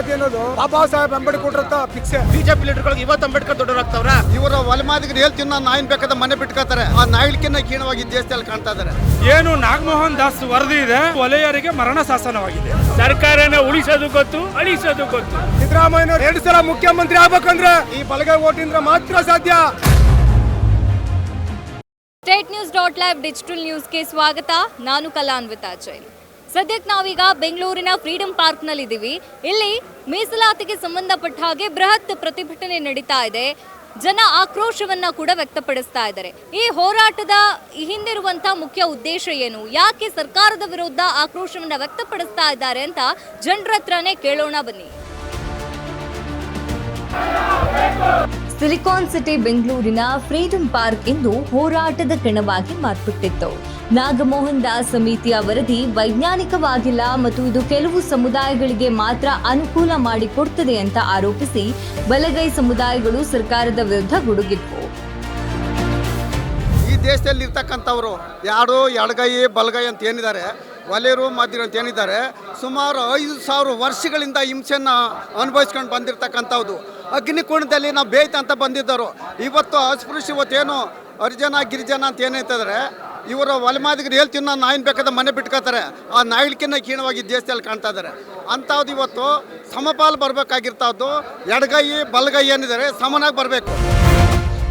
ಮೀಸಲಾತಿ ಅನ್ನೋದು Baba Saheb Ambedkar fix. BJP ಲೀಡರ್ಗಳಿಗೆ ಇವತ್ತು ಅಂಬೇಡ್ಕರ್ ದೊಡ್ಡವರಾಗ್ತಾವ್ರ. ಇವರ ಒಲಮಾದಿಗರು ಹೇಳ್ತಿನ್ನ ನಾಯಿನ್ ಬೇಕಾದ ಮನೆ ಬಿಟ್ಕೋತಾರೆ. ಆ ನಾಯಿಲ್ಕಿನ್ನ ಕೀಣವಾಗಿ ದೇಶದಲ್ಲಿ ಕಾಣ್ತಾ ಇದಾರೆ. ಏನು ನಾಗಮೋಹನ್ ದಾಸ್ ವರದಿ ಇದೆ, ವಲಯರಿಗೆ ಮರಣ ಶಾಸನವಾಗಿದೆ. ಸರ್ಕಾರನ ಉಳಿಸೋದು ಗೊತ್ತು, ಅಳಿಸೋದು ಗೊತ್ತು. ಸಿದ್ದರಾಮಯ್ಯ 2 ಸಲ ಮುಖ್ಯಮಂತ್ರಿ ಆಗ್ಬೇಕಂದ್ರೆ ಈ ಬಲಗೈ ಓಟಿಂದ ಮಾತ್ರ ಸಾಧ್ಯ. ಸ್ಟೇಟ್ ನ್ಯೂಸ್.ಲೈವ್ ಡಿಜಿಟಲ್ ನ್ಯೂಸ್ಗೆ ಸ್ವಾಗತ. ನಾನು ಕಲಾನ್ವಿತಾ ಜೈನ್. ಸದ್ಯಕ್ಕೆ ನಾವೀಗ ಬೆಂಗಳೂರಿನ ಫ್ರೀಡಂ ಪಾರ್ಕ್ನಲ್ಲಿ ಇದ್ದೀವಿ. ಇಲ್ಲಿ ಮೀಸಲಾತಿಗೆ ಸಂಬಂಧಪಟ್ಟ ಹಾಗೆ ಬೃಹತ್ ಪ್ರತಿಭಟನೆ ನಡೀತಾ ಇದೆ. ಜನ ಆಕ್ರೋಶವನ್ನ ಕೂಡ ವ್ಯಕ್ತಪಡಿಸ್ತಾ ಇದ್ದಾರೆ. ಈ ಹೋರಾಟದ ಹಿಂದಿರುವಂತ ಮುಖ್ಯ ಉದ್ದೇಶ ಏನು, ಯಾಕೆ ಸರ್ಕಾರದ ವಿರುದ್ಧ ಆಕ್ರೋಶವನ್ನ ವ್ಯಕ್ತಪಡಿಸ್ತಾ ಇದ್ದಾರೆ ಅಂತ ಜನರ ಹತ್ರನೇ ಕೇಳೋಣ ಬನ್ನಿ. ಸಿಲಿಕಾನ್ ಸಿಟಿ ಬೆಂಗಳೂರಿನ ಫ್ರೀಡಂ ಪಾರ್ಕ್ ಇಂದು ಹೋರಾಟದ ಕಣವಾಗಿ ಮಾರ್ಪಟ್ಟಿತ್ತು. ನಾಗಮೋಹನ್ ದಾಸ್ ಸಮಿತಿಯ ವರದಿ ವೈಜ್ಞಾನಿಕವಾಗಿಲ್ಲ ಮತ್ತು ಇದು ಕೆಲವು ಸಮುದಾಯಗಳಿಗೆ ಮಾತ್ರ ಅನುಕೂಲ ಮಾಡಿಕೊಡ್ತದೆ ಅಂತ ಆರೋಪಿಸಿ ಬಲಗೈ ಸಮುದಾಯಗಳು ಸರ್ಕಾರದ ವಿರುದ್ಧ ಗುಡುಗಿದ್ವು. ಈ ದೇಶದಲ್ಲಿ ಇರ್ತಕ್ಕಂಥವ್ರು ಯಾರು ಎಡಗೈ ಬಲಗೈ ಅಂತ ಏನಿದ್ದಾರೆ, ಒಲೆಯರು ಮಧ್ಯರು ಅಂತ ಏನಿದ್ದಾರೆ, ಸುಮಾರು 5,000 ವರ್ಷಗಳಿಂದ ಹಿಂಸೆಯನ್ನು ಅನುಭವಿಸ್ಕೊಂಡು ಬಂದಿರತಕ್ಕಂಥದ್ದು. ಅಗ್ನಿಕುಂಡದಲ್ಲಿ ನಾವು ಬೇಯ್ತ ಅಂತ ಬಂದಿದ್ದರು. ಇವತ್ತು ಅಸ್ಪೃಶ್ಯ ಇವತ್ತೇನು ಹರಿಜನ ಗಿರಿಜನ ಅಂತ ಏನಂತಂದರೆ ಇವರ ಒಲಮಾದಿಗರು ಹೇಳ್ತಿನ್ನ ನಾಯಿನ್ ಬೇಕಾದ ಮನೆ ಬಿಟ್ಕೋತಾರೆ. ಆ ನಾಯಿಲ್ಕಿನ್ನ ಕೀಣವಾಗಿ ದೇಶದಲ್ಲಿ ಕಾಣ್ತಾ ಇದ್ದಾರೆ. ಅಂಥದ್ದು ಇವತ್ತು ಸಮಪಾಲು ಬರಬೇಕಾಗಿರ್ತದ್ದು. ಎಡಗೈ ಬಲಗೈ ಏನಿದ್ದಾರೆ ಸಮನಾಗಿ ಬರಬೇಕು.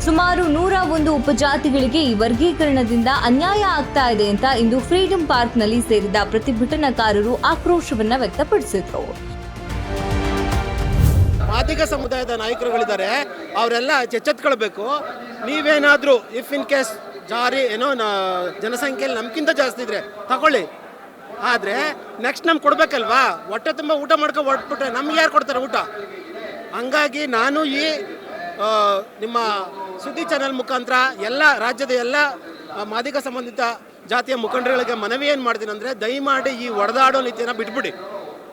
ಸುಮಾರು 101 ಉಪಜಾತಿಗಳಿಗೆ ಈ ವರ್ಗೀಕರಣದಿಂದ ಅನ್ಯಾಯ ಆಗ್ತಾ ಇದೆ ಅಂತ ಇಂದು ಫ್ರೀಡಂ ಪಾರ್ಕ್ನಲ್ಲಿ ಸೇರಿದ ಪ್ರತಿಭಟನಾಕಾರರು ಆಕ್ರೋಶವನ್ನ ವ್ಯಕ್ತಪಡಿಸಿದ್ರು. ಮಾದಿಗ ಸಮುದಾಯದ ನಾಯಕರುಗಳಿದ್ದಾರೆ, ಅವರೆಲ್ಲ ಎಚ್ಚೆತ್ಕೊಳ್ಬೇಕು. ನೀವೇನಾದರೂ ಇಫ್ ಇನ್ ಕೇಸ್ ಜಾರಿ ಏನೋ ಜನಸಂಖ್ಯೆಯಲ್ಲಿ ನಮ್ಗಿಂತ ಜಾಸ್ತಿ ಇದ್ರೆ ತಗೊಳ್ಳಿ, ಆದರೆ ನೆಕ್ಸ್ಟ್ ನಮ್ಗೆ ಕೊಡ್ಬೇಕಲ್ವಾ? ಹೊಟ್ಟೆ ತುಂಬ ಊಟ ಮಾಡ್ಕೊಂಡು ಹೊರಟ್ಬಿಟ್ರೆ ನಮ್ಗೆ ಯಾರು ಕೊಡ್ತಾರೆ ಊಟ? ಹಂಗಾಗಿ ನಾನು ಈ ನಿಮ್ಮ ಸುದ್ದಿ ಚಾನೆಲ್ ಮುಖಾಂತರ ಎಲ್ಲ ರಾಜ್ಯದ ಎಲ್ಲ ಮಾದಿಗ ಸಂಬಂಧಿತ ಜಾತಿಯ ಮುಖಂಡರುಗಳಿಗೆ ಮನವಿ ಏನು ಮಾಡ್ತೀನಿ ಅಂದರೆ, ದಯಮಾಡಿ ಈ ಹೊಡೆದಾಡೋ ನೀತಿಯನ್ನು ಬಿಟ್ಬಿಡಿ.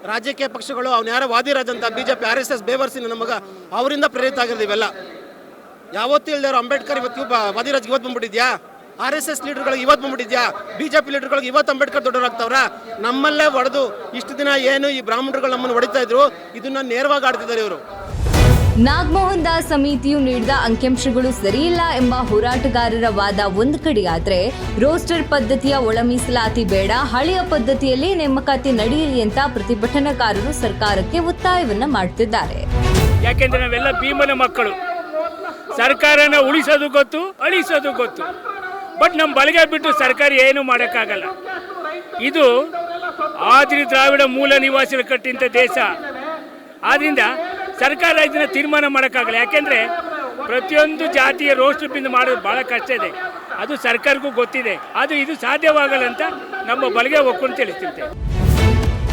ರಾಜಕೀಯ ಪಕ್ಷಗಳು ಅವ್ನು ಯಾರೋ ವಾದಿರಾಜ್ ಅಂತ ಬಿಜೆಪಿ RSS ಬೇವರ್ಸಿನ ನಮಗ ಅವರಿಂದ ಪ್ರೇರಿತ ಆಗಿರೋದು. ಇವೆಲ್ಲ ಯಾವತ್ತೂ ಇಲ್ದೇವ್ರು ಅಂಬೇಡ್ಕರ್ ಇವತ್ತು ವಾದಿರಾಜ್ಗೆ ಇವತ್ತು ಬಂದ್ಬಿಟ್ಟಿದ್ಯಾ? RSS ಲೀಡರ್ಗಳಿಗೆ ಇವತ್ತು ಬಂದ್ಬಿಟ್ಟಿದ್ಯಾ? ಬಿಜೆಪಿ ಲೀಡರ್ಗಳಿಗೆ ಇವತ್ತು ಅಂಬೇಡ್ಕರ್ ದೊಡ್ಡವರಾಗ್ತಾವ್ರ? ನಮ್ಮಲ್ಲೇ ಹೊಡೆದು ಇಷ್ಟು ದಿನ ಏನು ಈ ಬ್ರಾಹ್ಮಣರುಗಳು ನಮ್ಮನ್ನು ಹೊಡಿತಾ ಇದ್ರು, ಇದನ್ನ ನೇರವಾಗಿ ಆಡ್ತಿದ್ದಾರೆ ಇವರು. ನಾಗಮೋಹನ್ ದಾಸ್ ಸಮಿತಿಯು ನೀಡಿದ ಅಂಕಿಅಂಶಗಳು ಸರಿಯಿಲ್ಲ ಎಂಬ ಹೋರಾಟಗಾರರ ವಾದ ಒಂದು ಕಡೆಯಾದ್ರೆ, ರೋಸ್ಟರ್ ಪದ್ಧತಿಯ ಒಳ ಮೀಸಲಾತಿ ಬೇಡ, ಹಳೆಯ ಪದ್ಧತಿಯಲ್ಲಿ ನೇಮಕಾತಿ ನಡೆಯಲಿ ಅಂತ ಪ್ರತಿಭಟನಾಕಾರರು ಸರ್ಕಾರಕ್ಕೆ ಒತ್ತಾಯವನ್ನ ಮಾಡ್ತಿದ್ದಾರೆ. ಯಾಕೆಂದ್ರೆ ನಾವೆಲ್ಲ ಭೀಮನ ಮಕ್ಕಳು. ಸರ್ಕಾರನ ಉಳಿಸೋದು ಗೊತ್ತು, ಅಳಿಸೋದು ಗೊತ್ತು. ಬಟ್ ನಮ್ಮ ಬಲಗೈ ಬಿಟ್ಟು ಸರ್ಕಾರ ಏನು ಮಾಡೋಕ್ಕಾಗಲ್ಲ. ಇದು ಆದಿ ದ್ರಾವಿಡ ಮೂಲ ನಿವಾಸಿಗಳು ಕಟ್ಟಿಂತ ದೇಶ. ಆದ್ರಿಂದ ಸರ್ಕಾರ ಇದನ್ನ ತೀರ್ಮಾನ ಮಾಡೋಕ್ಕಾಗಲ್ಲ. ಯಾಕೆಂದರೆ ಪ್ರತಿಯೊಂದು ಜಾತಿಯ ರೋಸ್ಟರ್ ಬಿಂದು ಮಾಡೋದು ಭಾಳ ಕಷ್ಟ ಇದೆ. ಅದು ಸರ್ಕಾರಕ್ಕೂ ಗೊತ್ತಿದೆ. ಅದು ಇದು ಸಾಧ್ಯವಾಗಲ್ಲ ಅಂತ ನಮ್ಮ ಬಲಗೈ ಒಕ್ಕೊಂಡು ತಿಳಿಸ್ತಿರ್ತೇವೆ.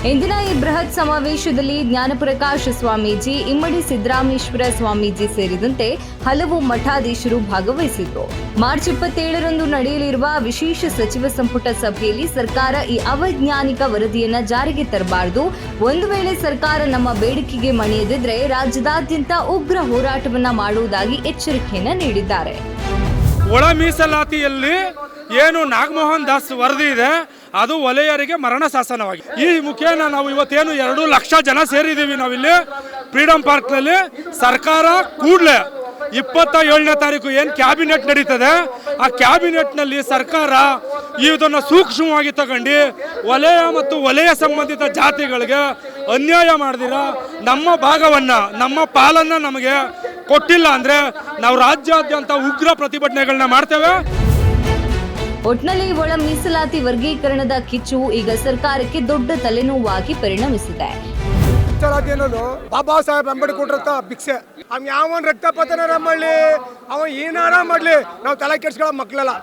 ಇಂದಿನ ಈ ಬೃಹತ್ ಸಮಾವೇಶದಲ್ಲಿ ಜ್ಞಾನಪ್ರಕಾಶ ಸ್ವಾಮೀಜಿ, ಇಮ್ಮಡಿ ಸಿದ್ದರಾಮೇಶ್ವರ ಸ್ವಾಮೀಜಿ ಸೇರಿದಂತೆ ಹಲವು ಮಠಾಧೀಶರು ಭಾಗವಹಿಸಿದ್ರು. ಮಾರ್ಚ್ 27ರಂದು ನಡೆಯಲಿರುವ ವಿಶೇಷ ಸಚಿವ ಸಂಪುಟ ಸಭೆಯಲ್ಲಿ ಸರ್ಕಾರ ಈ ಅವೈಜ್ಞಾನಿಕ ವರದಿಯನ್ನ ಜಾರಿಗೆ ತರಬಾರದು. ಒಂದು ವೇಳೆ ಸರ್ಕಾರ ನಮ್ಮ ಬೇಡಿಕೆಗೆ ಮಣಿಯದಿದ್ರೆ ರಾಜ್ಯದಾದ್ಯಂತ ಉಗ್ರ ಹೋರಾಟವನ್ನ ಮಾಡುವುದಾಗಿ ಎಚ್ಚರಿಕೆಯನ್ನ ನೀಡಿದ್ದಾರೆ. ಒಳ ಮೀಸಲಾತಿಯಲ್ಲಿ ಏನು ನಾಗಮೋಹನ್ ದಾಸ್ ವರದಿ ಇದೆ, ಅದು ವಲಯರಿಗೆ ಮರಣ ಶಾಸನವಾಗಿದೆ. ಈ ಮುಖೇನ ನಾವು ಇವತ್ತೇನು 2 ಲಕ್ಷ ಜನ ಸೇರಿದ್ದೀವಿ ನಾವಿಲ್ಲಿ ಫ್ರೀಡಂ ಪಾರ್ಕ್ನಲ್ಲಿ. ಸರ್ಕಾರ ಕೂಡಲೇ 27ನೇ ತಾರೀಕು ಏನು ಕ್ಯಾಬಿನೆಟ್ ನಡೀತದೆ, ಆ ಕ್ಯಾಬಿನೆಟ್ನಲ್ಲಿ ಸರ್ಕಾರ ಇದನ್ನು ಸೂಕ್ಷ್ಮವಾಗಿ ತಗೊಂಡು ವಲಯ ಮತ್ತು ವಲಯ ಸಂಬಂಧಿತ ಜಾತಿಗಳಿಗೆ ಅನ್ಯಾಯ ಮಾಡಿದಿರ ನಮ್ಮ ಭಾಗವನ್ನು, ನಮ್ಮ ಪಾಲನ್ನು ನಮಗೆ ಕೊಟ್ಟಿಲ್ಲ ಅಂದರೆ ನಾವು ರಾಜ್ಯಾದ್ಯಂತ ಉಗ್ರ ಪ್ರತಿಭಟನೆಗಳನ್ನ ಮಾಡ್ತೇವೆ. ಒಟ್ನಲ್ಲಿ ಒಳ ಮೀಸಲಾತಿ ವರ್ಗೀಕರಣದ ಕಿಚ್ಚು ಈಗ ಸರ್ಕಾರಕ್ಕೆ ದೊಡ್ಡ ತಲೆನೋವಾಗಿ ಪರಿಣಮಿಸಿದೆ. ಮೀಸಲಾತಿ ಅನ್ನೋದು ಬಾಬಾ ಸಾಹೇಬ್ ಅಂಬೇಡ್ಕರ್ ಭಿಕ್ಷೆ. ಅವ್ನು ಯಾವನ್ ರಕ್ತಪತನ ಮಾಡಲಿ, ಅವನ್ ಏನಾರ ಮಾಡಲಿ, ನಾವು ತಲೆ ಕೆಡ್ಸ್ಕೊಳ್ಳೋ ಮಕ್ಕಳಲ್ಲ.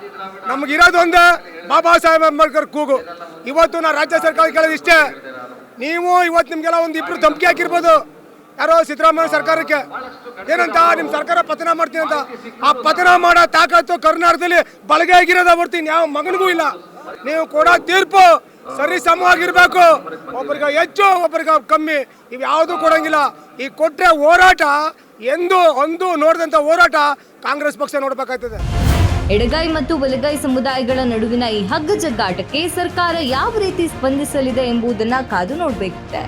ನಮಗಿರೋದು ಒಂದೇ ಬಾಬಾ ಸಾಹೇಬ್ ಅಂಬೇಡ್ಕರ್ ಕೂಗು. ಇವತ್ತು ನಾ ರಾಜ್ಯ ಸರ್ಕಾರ ಕೇಳೋದು ಇಷ್ಟೇ, ನೀವು ಇವತ್ತು ನಿಮ್ಗೆಲ್ಲ ಒಂದು 2 ಧಮಕಿ ಹಾಕಿರ್ಬೋದು ಯಾರೋ ಸಿದ್ದರಾಮಯ್ಯ ಸರ್ಕಾರಕ್ಕೆ, ಏನಂತ ನಿಮ್ಮ ಸರ್ಕಾರ ಪತನ ಮಾಡ್ತೀನಿ ಅಂತ. ಆ ಪತನ ಮಾಡೋ ತಾಕತ್ತು ಕರ್ನಾಟಕದಲ್ಲಿ ಬಲಗೈ ಆಗಿರೋದ ಬರ್ತೀನಿ ಯಾವ ಮಗನಿಗೂ ಇಲ್ಲ. ನೀವು ಕೊಡೋ ತೀರ್ಪು ಸರಿ ಸಮವಾಗಿರ್ಬೇಕು. ಒಬ್ಬರಿಗೆ ಹೆಚ್ಚು ಒಬ್ಬರಿಗೆ ಕಮ್ಮಿ, ಇವು ಯಾವುದೂ ಕೊಡಂಗಿಲ್ಲ. ಈ ಕೊಟ್ಟರೆ ಹೋರಾಟ ಒಂದು ನೋಡಿದಂಥ ಹೋರಾಟ ಕಾಂಗ್ರೆಸ್ ಪಕ್ಷ ನೋಡ್ಬೇಕಾಗ್ತದೆ. ಎಡಗೈ ಮತ್ತು ಬಲಗೈ ಸಮುದಾಯಗಳ ನಡುವಿನ ಈ ಹಗ್ಗಜಗ್ಗಾಟಕ್ಕೆ ಸರ್ಕಾರ ಯಾವ ರೀತಿ ಸ್ಪಂದಿಸಲಿದೆ ಎಂಬುದನ್ನು ಕಾದು ನೋಡಬೇಕಿದೆ.